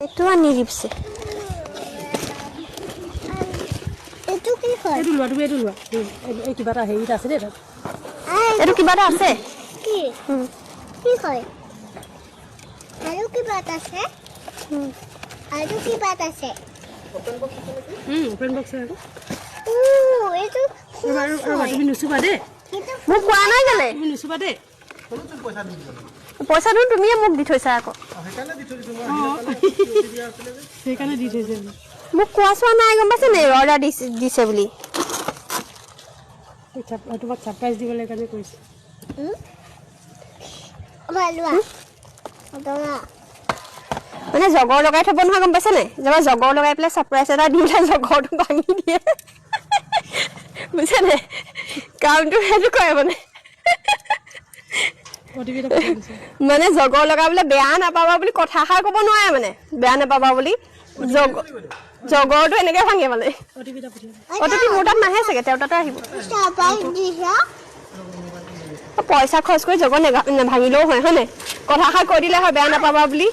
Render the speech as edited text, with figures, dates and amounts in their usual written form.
এইটো আনি দিছে এইটো কি হয় এইটো লোৱা তুমি এইটো লোৱা এই কিবা এটা হেৰিত আছে দেই এইটো কিবা এটা আছে কি কি হয় আৰু কিবা এটা আছে আৰু কিবা এটা আছে ওপেন বক্স আছে এইটো তুমি নুচুবা দেই মোক কোৱা নাই জানে তুমি নুচুবা দেই পইচাটো তুমিয়ে মোক দি থৈছা আকৌ সেইকাৰণে দি থৈছে মোক কোৱা চোৱা নাই গম পাইছে নে অৰ্ডাৰ দিছে বুলি তোমাক ছাৰপ্ৰাইজ দিবলৈ কাৰণে কৰিছে মানে জগৰ লগাই থব নহয় গম পাইছে নে যেবা জগৰ লগাই পেলাই ছাৰপ্ৰাইজ এটা দি পেলাই জগৰটো ভাঙি দিয়ে বুজিছে নে কামটো সেইটো কৰে মানে জগৰ লগাবলৈ বেয়া নাপাবা বুলি কথা এষাৰ ক'ব নোৱাৰে মানে বেয়া নাপাবা বুলি জগৰটো এনেকে ভাঙে মানে অতিপি মোৰ তাত নাহে চাগে তেওঁৰ তাতে আহিব পইচা খৰচ কৰি জগৰ নাভাঙিলেও হয় হয়নে কথা এষাৰ কৈ দিলে হয় বেয়া নাপাবা বুলি